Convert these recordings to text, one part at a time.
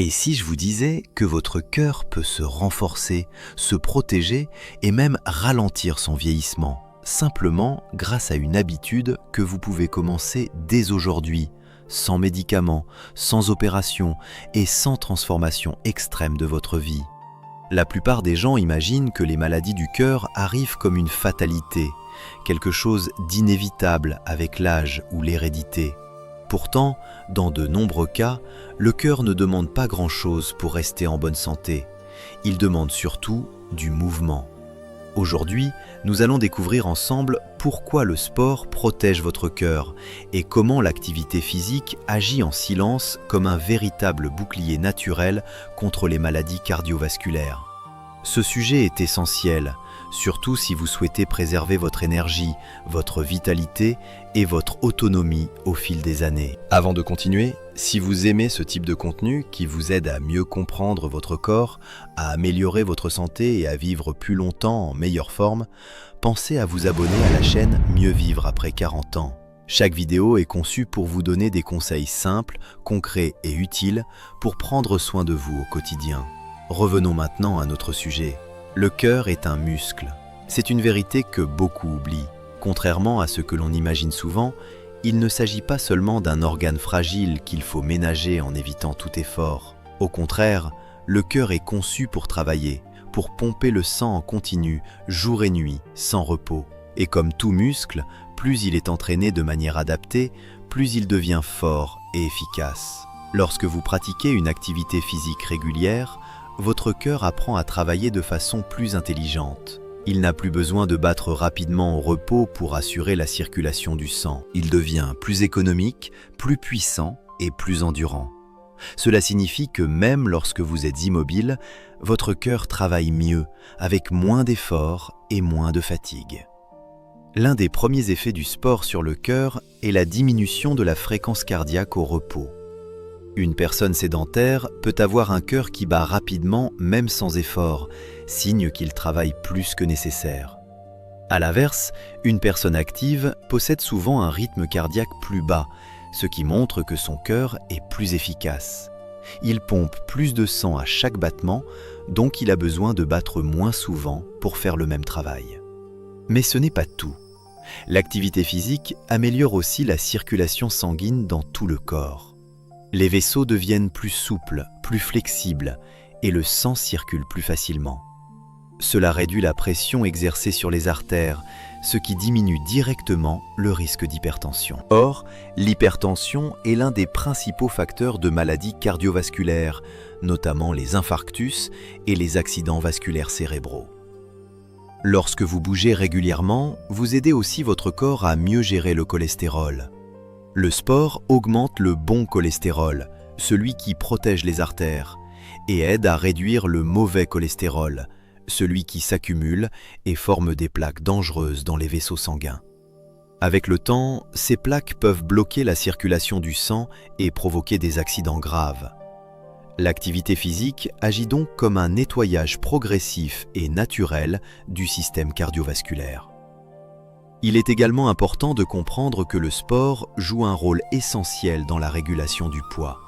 Et si je vous disais que votre cœur peut se renforcer, se protéger et même ralentir son vieillissement, simplement grâce à une habitude que vous pouvez commencer dès aujourd'hui, sans médicaments, sans opération et sans transformation extrême de votre vie. La plupart des gens imaginent que les maladies du cœur arrivent comme une fatalité, quelque chose d'inévitable avec l'âge ou l'hérédité. Pourtant, dans de nombreux cas, le cœur ne demande pas grand-chose pour rester en bonne santé. Il demande surtout du mouvement. Aujourd'hui, nous allons découvrir ensemble pourquoi le sport protège votre cœur et comment l'activité physique agit en silence comme un véritable bouclier naturel contre les maladies cardiovasculaires. Ce sujet est essentiel, surtout si vous souhaitez préserver votre énergie, votre vitalité et votre autonomie au fil des années. Avant de continuer, si vous aimez ce type de contenu qui vous aide à mieux comprendre votre corps, à améliorer votre santé et à vivre plus longtemps en meilleure forme, pensez à vous abonner à la chaîne Mieux vivre après 40 ans. Chaque vidéo est conçue pour vous donner des conseils simples, concrets et utiles pour prendre soin de vous au quotidien. Revenons maintenant à notre sujet. Le cœur est un muscle. C'est une vérité que beaucoup oublient. Contrairement à ce que l'on imagine souvent, il ne s'agit pas seulement d'un organe fragile qu'il faut ménager en évitant tout effort. Au contraire, le cœur est conçu pour travailler, pour pomper le sang en continu, jour et nuit, sans repos. Et comme tout muscle, plus il est entraîné de manière adaptée, plus il devient fort et efficace. Lorsque vous pratiquez une activité physique régulière, votre cœur apprend à travailler de façon plus intelligente. Il n'a plus besoin de battre rapidement au repos pour assurer la circulation du sang. Il devient plus économique, plus puissant et plus endurant. Cela signifie que même lorsque vous êtes immobile, votre cœur travaille mieux, avec moins d'efforts et moins de fatigue. L'un des premiers effets du sport sur le cœur est la diminution de la fréquence cardiaque au repos. Une personne sédentaire peut avoir un cœur qui bat rapidement même sans effort, signe qu'il travaille plus que nécessaire. À l'inverse, une personne active possède souvent un rythme cardiaque plus bas, ce qui montre que son cœur est plus efficace. Il pompe plus de sang à chaque battement, donc il a besoin de battre moins souvent pour faire le même travail. Mais ce n'est pas tout. L'activité physique améliore aussi la circulation sanguine dans tout le corps. Les vaisseaux deviennent plus souples, plus flexibles, et le sang circule plus facilement. Cela réduit la pression exercée sur les artères, ce qui diminue directement le risque d'hypertension. Or, l'hypertension est l'un des principaux facteurs de maladies cardiovasculaires, notamment les infarctus et les accidents vasculaires cérébraux. Lorsque vous bougez régulièrement, vous aidez aussi votre corps à mieux gérer le cholestérol. Le sport augmente le bon cholestérol, celui qui protège les artères, et aide à réduire le mauvais cholestérol, celui qui s'accumule et forme des plaques dangereuses dans les vaisseaux sanguins. Avec le temps, ces plaques peuvent bloquer la circulation du sang et provoquer des accidents graves. L'activité physique agit donc comme un nettoyage progressif et naturel du système cardiovasculaire. Il est également important de comprendre que le sport joue un rôle essentiel dans la régulation du poids.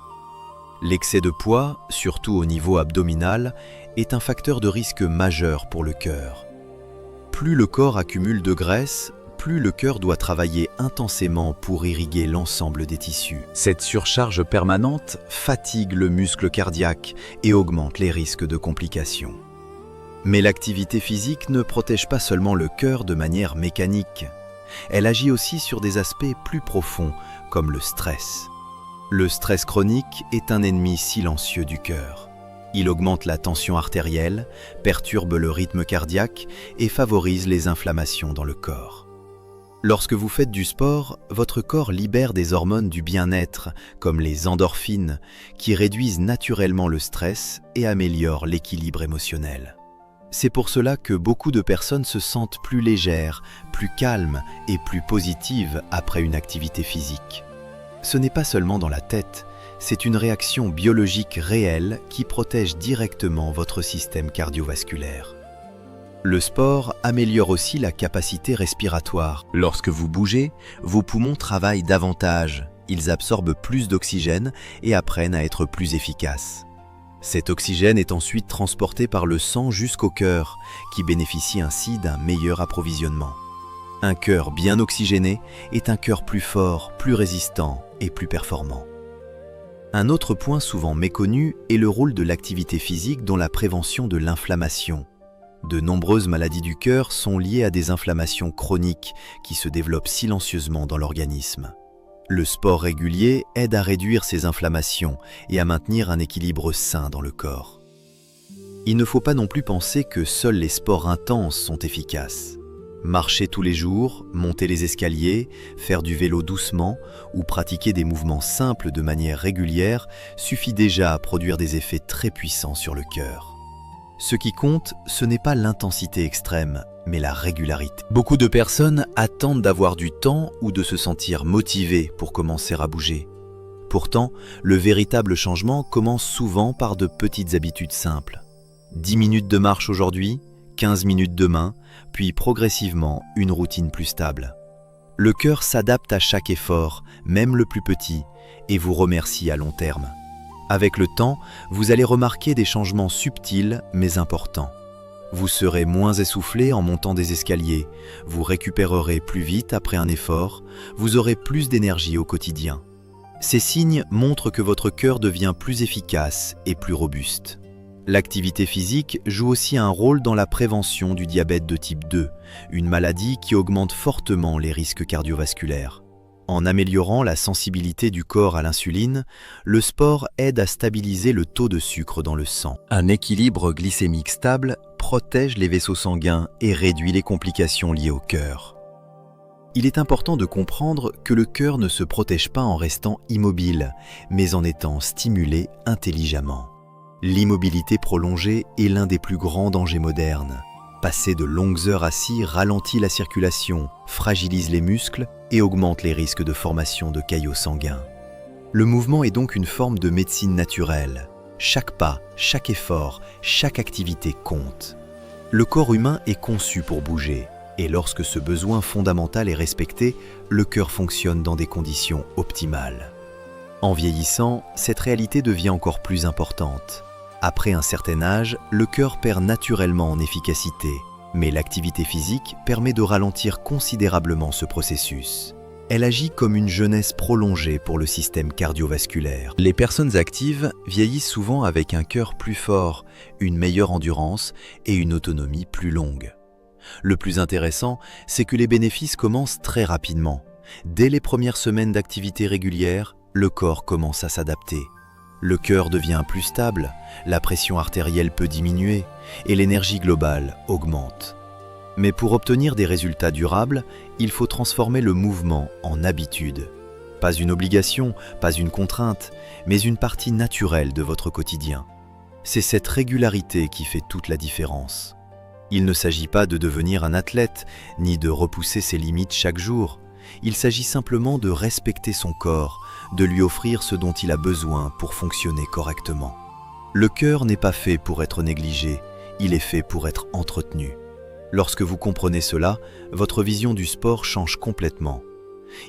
L'excès de poids, surtout au niveau abdominal, est un facteur de risque majeur pour le cœur. Plus le corps accumule de graisse, plus le cœur doit travailler intensément pour irriguer l'ensemble des tissus. Cette surcharge permanente fatigue le muscle cardiaque et augmente les risques de complications. Mais l'activité physique ne protège pas seulement le cœur de manière mécanique. Elle agit aussi sur des aspects plus profonds, comme le stress. Le stress chronique est un ennemi silencieux du cœur. Il augmente la tension artérielle, perturbe le rythme cardiaque et favorise les inflammations dans le corps. Lorsque vous faites du sport, votre corps libère des hormones du bien-être, comme les endorphines, qui réduisent naturellement le stress et améliorent l'équilibre émotionnel. C'est pour cela que beaucoup de personnes se sentent plus légères, plus calmes et plus positives après une activité physique. Ce n'est pas seulement dans la tête, c'est une réaction biologique réelle qui protège directement votre système cardiovasculaire. Le sport améliore aussi la capacité respiratoire. Lorsque vous bougez, vos poumons travaillent davantage, ils absorbent plus d'oxygène et apprennent à être plus efficaces. Cet oxygène est ensuite transporté par le sang jusqu'au cœur, qui bénéficie ainsi d'un meilleur approvisionnement. Un cœur bien oxygéné est un cœur plus fort, plus résistant et plus performant. Un autre point souvent méconnu est le rôle de l'activité physique dans la prévention de l'inflammation. De nombreuses maladies du cœur sont liées à des inflammations chroniques qui se développent silencieusement dans l'organisme. Le sport régulier aide à réduire ces inflammations et à maintenir un équilibre sain dans le corps. Il ne faut pas non plus penser que seuls les sports intenses sont efficaces. Marcher tous les jours, monter les escaliers, faire du vélo doucement ou pratiquer des mouvements simples de manière régulière suffit déjà à produire des effets très puissants sur le cœur. Ce qui compte, ce n'est pas l'intensité extrême, mais la régularité. Beaucoup de personnes attendent d'avoir du temps ou de se sentir motivées pour commencer à bouger. Pourtant, le véritable changement commence souvent par de petites habitudes simples. 10 minutes de marche aujourd'hui, 15 minutes demain, puis progressivement une routine plus stable. Le cœur s'adapte à chaque effort, même le plus petit, et vous remercie à long terme. Avec le temps, vous allez remarquer des changements subtils mais importants. Vous serez moins essoufflé en montant des escaliers, vous récupérerez plus vite après un effort, vous aurez plus d'énergie au quotidien. Ces signes montrent que votre cœur devient plus efficace et plus robuste. L'activité physique joue aussi un rôle dans la prévention du diabète de type 2, une maladie qui augmente fortement les risques cardiovasculaires. En améliorant la sensibilité du corps à l'insuline, le sport aide à stabiliser le taux de sucre dans le sang. Un équilibre glycémique stable protège les vaisseaux sanguins et réduit les complications liées au cœur. Il est important de comprendre que le cœur ne se protège pas en restant immobile, mais en étant stimulé intelligemment. L'immobilité prolongée est l'un des plus grands dangers modernes. Passer de longues heures assis ralentit la circulation, fragilise les muscles et augmente les risques de formation de caillots sanguins. Le mouvement est donc une forme de médecine naturelle. Chaque pas, chaque effort, chaque activité compte. Le corps humain est conçu pour bouger, et lorsque ce besoin fondamental est respecté, le cœur fonctionne dans des conditions optimales. En vieillissant, cette réalité devient encore plus importante. Après un certain âge, le cœur perd naturellement en efficacité, mais l'activité physique permet de ralentir considérablement ce processus. Elle agit comme une jeunesse prolongée pour le système cardiovasculaire. Les personnes actives vieillissent souvent avec un cœur plus fort, une meilleure endurance et une autonomie plus longue. Le plus intéressant, c'est que les bénéfices commencent très rapidement. Dès les premières semaines d'activité régulière, le corps commence à s'adapter. Le cœur devient plus stable, la pression artérielle peut diminuer et l'énergie globale augmente. Mais pour obtenir des résultats durables, il faut transformer le mouvement en habitude. Pas une obligation, pas une contrainte, mais une partie naturelle de votre quotidien. C'est cette régularité qui fait toute la différence. Il ne s'agit pas de devenir un athlète, ni de repousser ses limites chaque jour. Il s'agit simplement de respecter son corps, de lui offrir ce dont il a besoin pour fonctionner correctement. Le cœur n'est pas fait pour être négligé, il est fait pour être entretenu. Lorsque vous comprenez cela, votre vision du sport change complètement.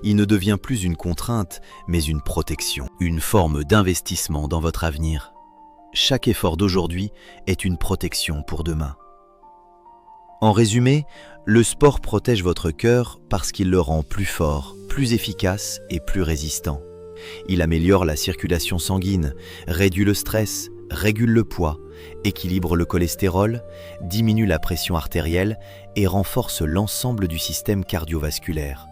Il ne devient plus une contrainte, mais une protection, une forme d'investissement dans votre avenir. Chaque effort d'aujourd'hui est une protection pour demain. En résumé, le sport protège votre cœur parce qu'il le rend plus fort, plus efficace et plus résistant. Il améliore la circulation sanguine, réduit le stress, régule le poids, équilibre le cholestérol, diminue la pression artérielle et renforce l'ensemble du système cardiovasculaire.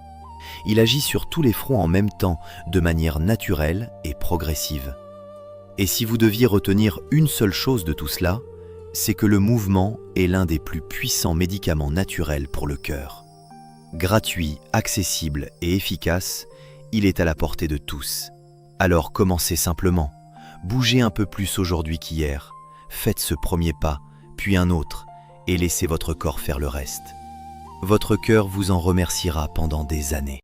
Il agit sur tous les fronts en même temps, de manière naturelle et progressive. Et si vous deviez retenir une seule chose de tout cela, c'est que le mouvement est l'un des plus puissants médicaments naturels pour le cœur. Gratuit, accessible et efficace, il est à la portée de tous. Alors commencez simplement. Bougez un peu plus aujourd'hui qu'hier. Faites ce premier pas, puis un autre, et laissez votre corps faire le reste. Votre cœur vous en remerciera pendant des années.